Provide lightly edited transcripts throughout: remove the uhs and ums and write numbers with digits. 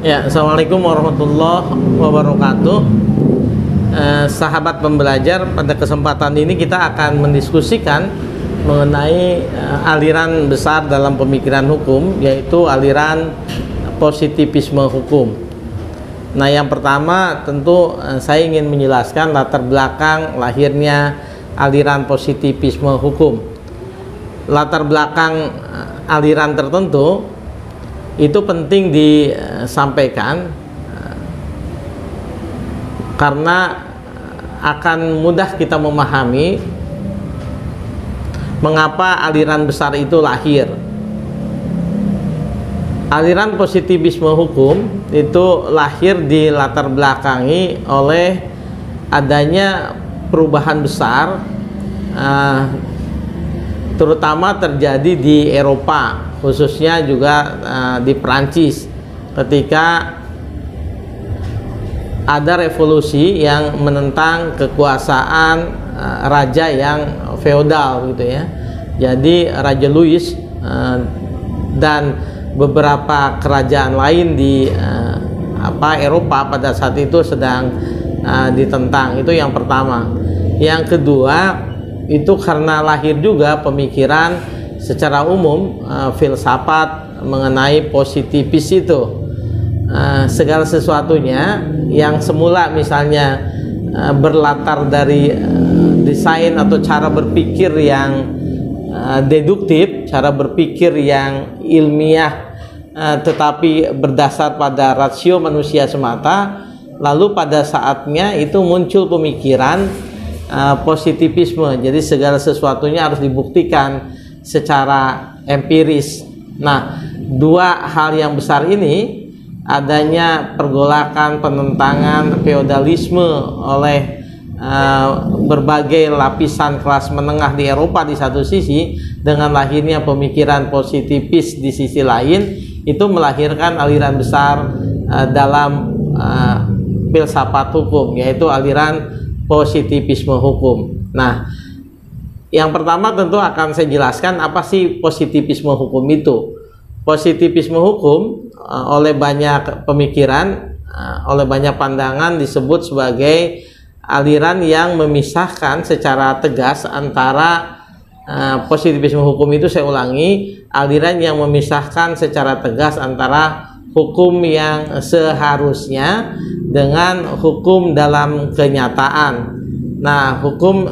Ya, Assalamualaikum warahmatullahi wabarakatuh. Sahabat pembelajar, pada kesempatan ini kita akan mendiskusikan mengenai aliran besar dalam pemikiran hukum, yaitu aliran positivisme hukum. Nah, yang pertama tentu saya ingin menjelaskan latar belakang lahirnya aliran positivisme hukum. Latar belakang aliran tertentu itu penting disampaikan karena akan mudah kita memahami mengapa aliran besar itu lahir. Aliran positivisme hukum itu lahir di latar belakangi oleh adanya perubahan besar, terutama terjadi di Eropa, khususnya juga di Perancis, ketika ada revolusi yang menentang kekuasaan raja yang feodal gitu ya. Jadi Raja Louis dan beberapa kerajaan lain di Eropa pada saat itu sedang ditentang. Itu yang pertama. Yang kedua, itu karena lahir juga pemikiran secara umum, filsafat mengenai positivis itu. Segala sesuatunya yang semula misalnya berlatar dari desain atau cara berpikir yang deduktif, cara berpikir yang ilmiah, tetapi berdasar pada rasio manusia semata, lalu pada saatnya itu muncul pemikiran positivisme. Jadi segala sesuatunya harus dibuktikan secara empiris. Nah, dua hal yang besar ini, adanya pergolakan penentangan feodalisme oleh berbagai lapisan kelas menengah di Eropa di satu sisi, dengan lahirnya pemikiran positivis di sisi lain, itu melahirkan aliran besar dalam filsafat hukum, yaitu aliran positivisme hukum. Nah, yang pertama tentu akan saya jelaskan apa sih positivisme hukum itu. Positivisme hukum oleh banyak pemikiran, oleh banyak pandangan disebut sebagai aliran yang memisahkan secara tegas antara positivisme hukum itu, saya ulangi, aliran yang memisahkan secara tegas antara hukum yang seharusnya dengan hukum dalam kenyataan. Nah, hukum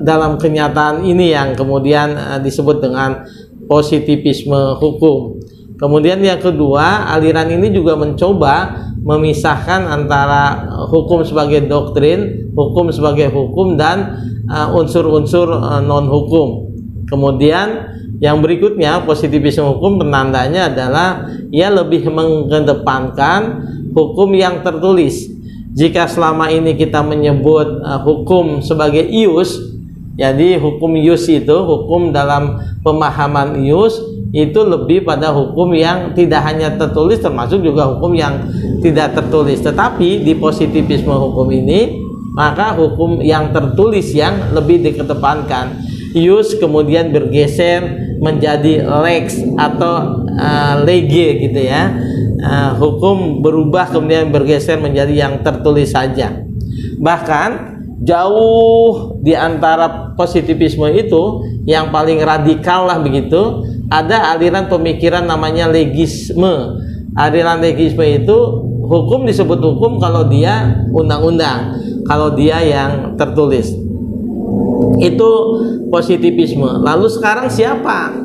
dalam kenyataan ini yang kemudian disebut dengan positivisme hukum. Kemudian yang kedua, aliran ini juga mencoba memisahkan antara hukum sebagai doktrin, hukum sebagai hukum, dan unsur-unsur non-hukum. Kemudian yang berikutnya, positivisme hukum penandanya adalah ia lebih mengedepankan hukum yang tertulis. Jika selama ini kita menyebut hukum sebagai ius, jadi hukum ius itu, hukum dalam pemahaman ius, itu lebih pada hukum yang tidak hanya tertulis, termasuk juga hukum yang tidak tertulis. Tetapi di positivisme hukum ini, maka hukum yang tertulis yang lebih dikedepankan. Ius kemudian bergeser menjadi lex atau lege gitu ya. Hukum berubah kemudian bergeser menjadi yang tertulis saja. Bahkan jauh di antara positivisme itu, yang paling radikal lah begitu, ada aliran pemikiran namanya legisme. Aliran legisme itu, hukum disebut hukum kalau dia undang-undang, kalau dia yang tertulis. Itu positivisme. Lalu sekarang siapa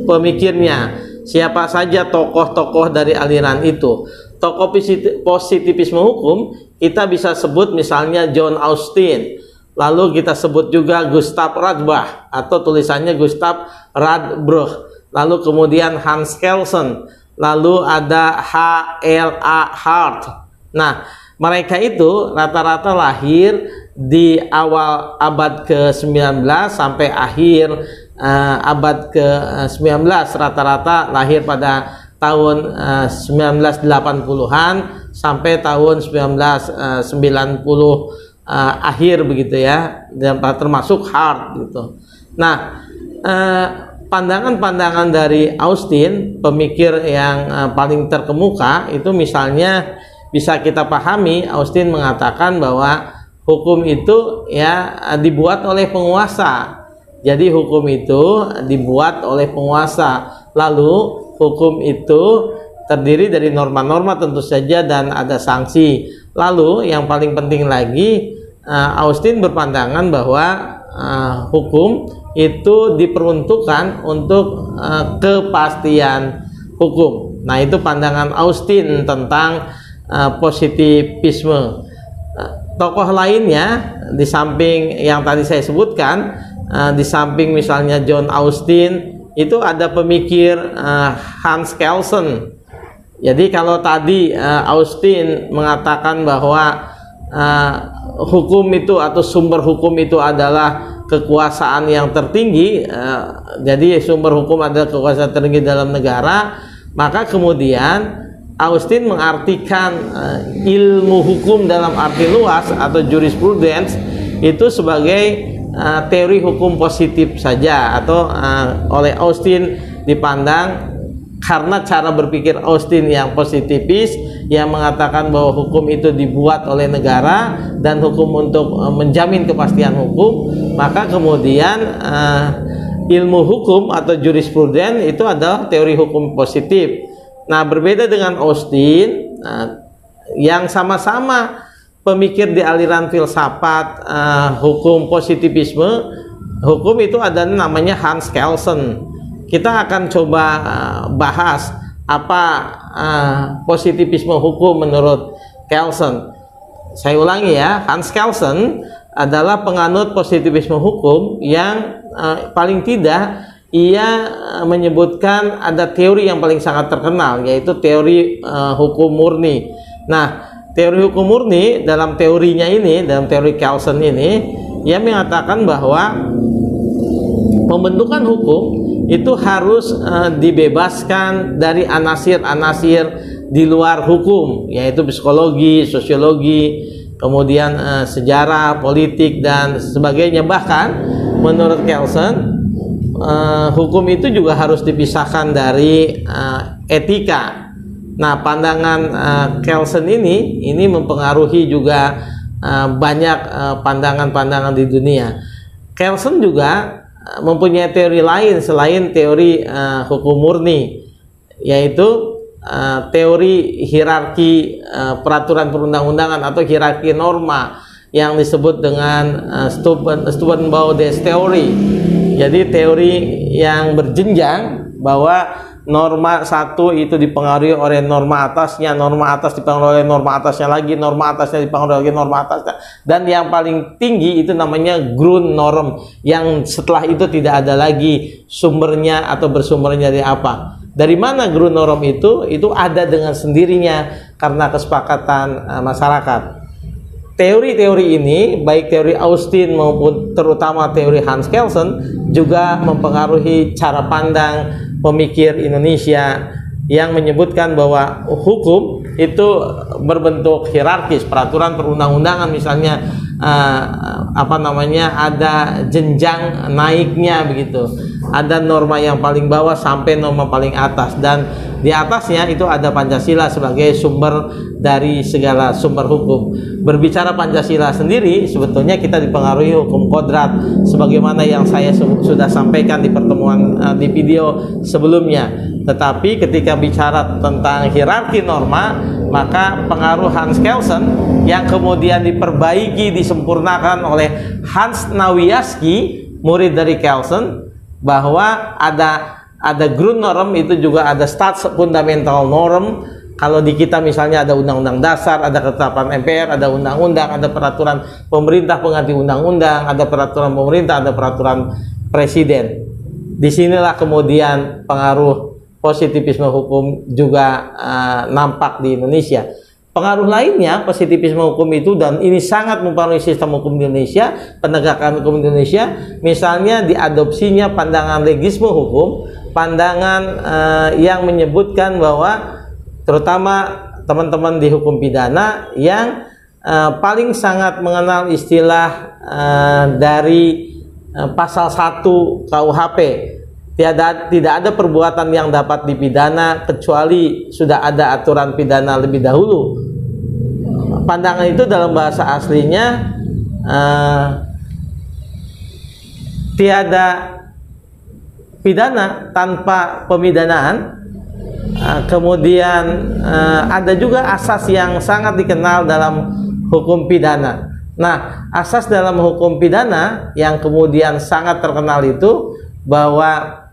pemikirnya? Siapa saja tokoh-tokoh dari aliran itu? Tokoh positivisme hukum kita bisa sebut misalnya John Austin, lalu kita sebut juga Gustav Radbach atau tulisannya Gustav Radbruch, lalu kemudian Hans Kelsen, lalu ada H.L.A. Hart. Nah, mereka itu rata-rata lahir di awal abad ke-19 sampai akhir abad ke-19, rata-rata lahir pada tahun 1980-an sampai tahun 1990 akhir begitu ya, dan termasuk Hart gitu. Nah, pandangan-pandangan dari Austin, pemikir yang paling terkemuka, itu misalnya bisa kita pahami, Austin mengatakan bahwa hukum itu ya dibuat oleh penguasa. Jadi hukum itu dibuat oleh penguasa. Lalu hukum itu terdiri dari norma-norma tentu saja dan ada sanksi. Lalu yang paling penting lagi, Austin berpandangan bahwa hukum itu diperuntukkan untuk kepastian hukum. Nah, itu pandangan Austin tentang positivisme. Tokoh lainnya di samping yang tadi saya sebutkan, di samping misalnya John Austin, itu ada pemikir Hans Kelsen. Jadi kalau tadi Austin mengatakan bahwa hukum itu atau sumber hukum itu adalah kekuasaan yang tertinggi, jadi sumber hukum adalah kekuasaan tertinggi dalam negara, maka kemudian Austin mengartikan ilmu hukum dalam arti luas atau jurisprudence itu sebagai teori hukum positif saja, atau oleh Austin dipandang karena cara berpikir Austin yang positifis, yang mengatakan bahwa hukum itu dibuat oleh negara dan hukum untuk menjamin kepastian hukum, maka kemudian ilmu hukum atau jurisprudence itu adalah teori hukum positif. Nah, berbeda dengan Austin yang sama-sama pemikir di aliran filsafat hukum positivisme, hukum itu ada namanya Hans Kelsen. Kita akan coba bahas apa positivisme hukum menurut Kelsen. Saya ulangi ya, Hans Kelsen adalah penganut positivisme hukum yang paling tidak ia menyebutkan ada teori yang paling sangat terkenal, yaitu teori hukum murni. Nah, teori hukum murni dalam teorinya ini, dalam teori Kelsen ini, ia mengatakan bahwa pembentukan hukum itu harus dibebaskan dari anasir-anasir di luar hukum, yaitu psikologi, sosiologi, kemudian sejarah, politik, dan sebagainya. Bahkan menurut Kelsen, hukum itu juga harus dipisahkan dari etika. Nah, pandangan Kelsen ini mempengaruhi juga banyak pandangan-pandangan di dunia. Kelsen juga mempunyai teori lain selain teori hukum murni, yaitu teori hierarki peraturan perundang-undangan atau hierarki norma yang disebut dengan Steubenbauer's theory. Jadi teori yang berjenjang, bahwa norma satu itu dipengaruhi oleh norma atasnya, norma atas dipengaruhi oleh norma atasnya lagi, norma atasnya dipengaruhi oleh norma atasnya, dan yang paling tinggi itu namanya Grundnorm, yang setelah itu tidak ada lagi sumbernya atau bersumbernya dari apa. Dari mana Grundnorm itu? Itu ada dengan sendirinya karena kesepakatan masyarakat. Teori-teori ini, baik teori Austin maupun terutama teori Hans Kelsen, juga mempengaruhi cara pandang pemikir Indonesia yang menyebutkan bahwa hukum itu berbentuk hierarkis, peraturan perundang-undangan misalnya ada jenjang naiknya begitu. Ada norma yang paling bawah sampai norma paling atas, dan di atasnya itu ada Pancasila sebagai sumber dari segala sumber hukum. Berbicara Pancasila sendiri, sebetulnya kita dipengaruhi hukum kodrat sebagaimana yang saya sudah sampaikan di pertemuan di video sebelumnya. Tetapi ketika bicara tentang hierarki norma, maka pengaruh Hans Kelsen yang kemudian diperbaiki, disempurnakan oleh Hans Nawiaski, murid dari Kelsen, bahwa ada Grundnorm, itu juga ada Staatsfundamental Norm. Kalau di kita misalnya ada undang-undang dasar, ada ketetapan MPR, ada undang-undang, ada peraturan pemerintah pengganti undang-undang, ada peraturan pemerintah, ada peraturan presiden. Disinilah kemudian pengaruh positivisme hukum juga nampak di Indonesia. Pengaruh lainnya positivisme hukum itu, dan ini sangat mempengaruhi sistem hukum di Indonesia, penegakan hukum di Indonesia, misalnya diadopsinya pandangan legisme hukum, pandangan yang menyebutkan bahwa terutama teman-teman di hukum pidana yang paling sangat mengenal istilah dari pasal 1 KUHP, tidak ada perbuatan yang dapat dipidana kecuali sudah ada aturan pidana lebih dahulu. Pandangan itu dalam bahasa aslinya tiada pidana tanpa pemidanaan. Kemudian ada juga asas yang sangat dikenal dalam hukum pidana. Nah, asas dalam hukum pidana yang kemudian sangat terkenal itu bahwa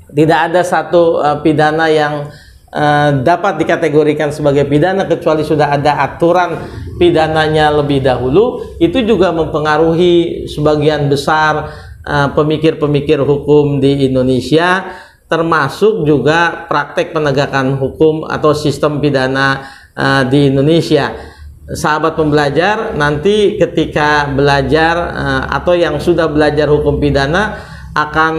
tidak ada satu pidana yang dapat dikategorikan sebagai pidana kecuali sudah ada aturan pidananya lebih dahulu. Itu juga mempengaruhi sebagian besar pemikir-pemikir hukum di Indonesia, termasuk juga praktek penegakan hukum atau sistem pidana di Indonesia. Sahabat pembelajar, nanti ketika belajar atau yang sudah belajar hukum pidana akan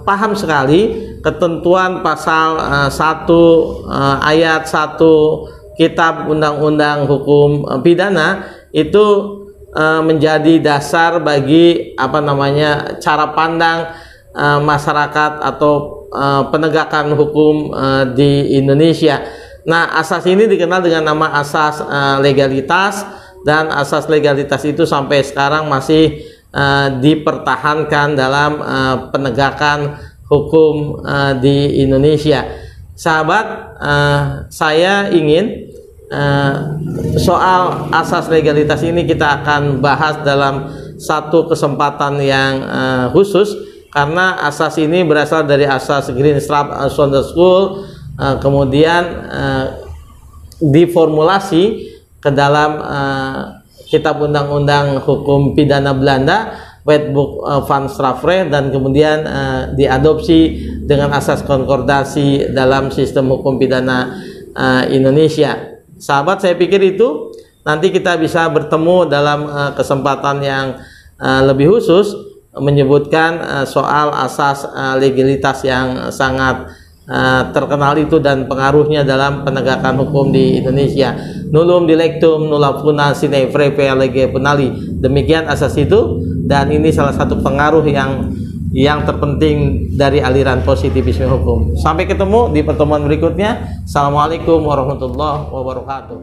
paham sekali ketentuan pasal 1 ayat 1 Kitab Undang-Undang Hukum Pidana itu menjadi dasar bagi cara pandang masyarakat atau penegakan hukum di Indonesia. Nah, asas ini dikenal dengan nama asas legalitas, dan asas legalitas itu sampai sekarang masih dipertahankan dalam penegakan hukum di Indonesia. Sahabat, saya ingin soal asas legalitas ini kita akan bahas dalam satu kesempatan yang khusus, karena asas ini berasal dari asas Greenstreet Sounder School, kemudian diformulasi ke dalam Kitab Undang-Undang Hukum Pidana Belanda, Wetboek van Strafrecht, dan kemudian diadopsi dengan asas konkordasi dalam sistem hukum pidana Indonesia. Sahabat, saya pikir itu nanti kita bisa bertemu dalam kesempatan yang lebih khusus menyebutkan soal asas legalitas yang sangat terkenal itu dan pengaruhnya dalam penegakan hukum di Indonesia. Nulum dilectum nulla puna sine freve lege penali. Demikian asas itu, dan ini salah satu pengaruh yang terpenting dari aliran positivisme hukum. Sampai ketemu di pertemuan berikutnya. Assalamualaikum warahmatullahi wabarakatuh.